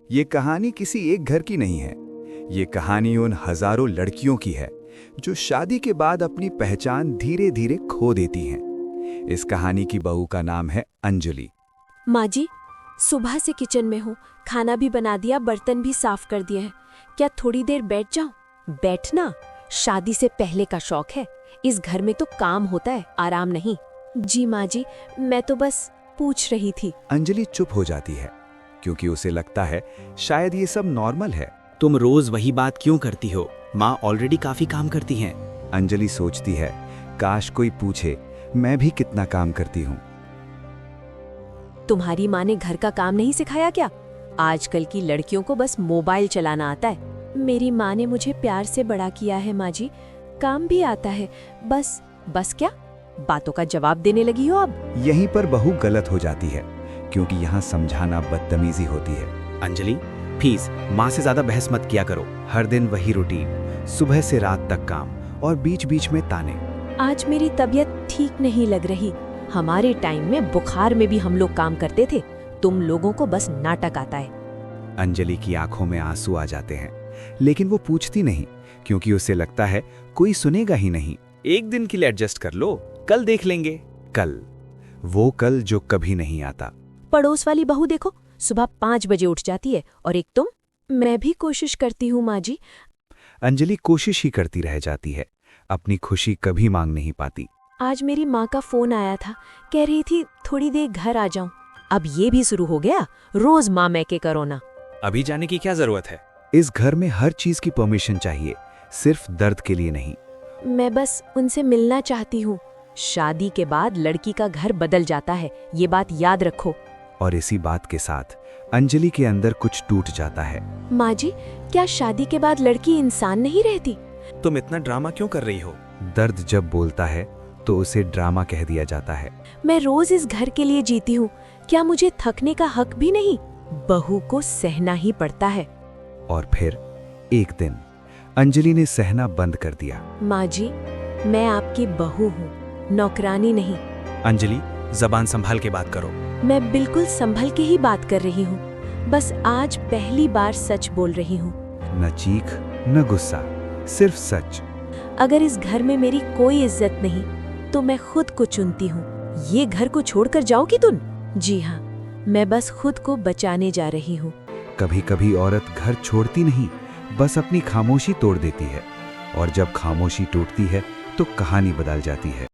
ये कहानी किसी एक घर की नहीं है। ये कहानी उन हजारों लड़कियों की है जो शादी के बाद अपनी पहचान धीरे धीरे खो देती हैं। इस कहानी की बहू का नाम है अंजलि। माँ जी, सुबह से किचन में हूँ, खाना भी बना दिया, बर्तन भी साफ कर दिए हैं। क्या थोड़ी देर बैठ जाऊं? बैठना शादी से पहले का शौक है। इस घर में तो काम होता है, आराम नहीं। जी माँ जी, मैं तो बस पूछ रही थी। अंजलि चुप हो जाती है क्योंकि उसे लगता है शायद ये सब नॉर्मल है। तुम रोज वही बात क्यों करती हो? माँ ऑलरेडी काफी काम करती हैं। अंजलि सोचती है, काश कोई पूछे मैं भी कितना काम करती हूँ। तुम्हारी माँ ने घर का काम नहीं सिखाया क्या? आजकल की लड़कियों को बस मोबाइल चलाना आता है। मेरी माँ ने मुझे प्यार से बड़ा किया है माँ जी, काम भी आता है। बस क्या बातों का जवाब देने लगी हो अब? यहीं पर बहू गलत हो जाती है क्योंकि यहाँ समझाना बदतमीजी होती है। अंजलि प्लीज माँ से ज्यादा बहस मत किया करो। हर दिन वही रूटीन, सुबह से रात तक काम और बीच बीच में ताने। आज मेरी तबीयत ठीक नहीं लग रही। हमारे टाइम में बुखार में भी हम लोग काम करते थे, तुम लोगों को बस नाटक आता है। अंजलि की आंखों में आंसू आ जाते हैं, लेकिन वो पूछती नहीं क्योंकि उसे लगता है कोई सुनेगा ही नहीं। एक दिन के लिए एडजस्ट कर लो, कल देख लेंगे। कल, वो कल जो कभी नहीं आता। पड़ोस वाली बहू देखो, सुबह 5 बजे उठ जाती है और एक तुम। मैं भी कोशिश करती हूँ माँ जी। अंजलि कोशिश ही करती रह जाती है, अपनी खुशी कभी मांग नहीं पाती। आज मेरी माँ का फोन आया था, कह रही थी थोड़ी देर घर आ जाऊं। अब ये भी शुरू हो गया, रोज माँ मैके करो ना। अभी जाने की क्या जरूरत है? इस घर में हर चीज की परमिशन चाहिए, सिर्फ दर्द के लिए नहीं। मैं बस उनसे मिलना चाहती हूँ। शादी के बाद लड़की का घर बदल जाता है, ये बात याद रखो। और इसी बात के साथ अंजलि के अंदर कुछ टूट जाता है। माँ जी, क्या शादी के बाद लड़की इंसान नहीं रहती? तुम इतना ड्रामा क्यों कर रही हो? दर्द जब बोलता है तो उसे ड्रामा कह दिया जाता है। मैं रोज इस घर के लिए जीती हूँ, क्या मुझे थकने का हक भी नहीं? बहू को सहना ही पड़ता है। और फिर एक दिन अंजलि ने सहना बंद कर दिया। माँ जी, मैं आपकी बहू हूँ, नौकरानी नहीं। अंजलि जबान संभाल के बात करो। मैं बिल्कुल संभल के ही बात कर रही हूँ, बस आज पहली बार सच बोल रही हूँ। न चीख न गुस्सा, सिर्फ सच। अगर इस घर में मेरी कोई इज्जत नहीं तो मैं खुद को चुनती हूँ। ये घर को छोड़कर जाओगी तुम? जी हाँ, मैं बस खुद को बचाने जा रही हूँ। कभी कभी औरत घर छोड़ती नहीं, बस अपनी खामोशी तोड़ देती है। और जब खामोशी टूटती है तो कहानी बदल जाती है।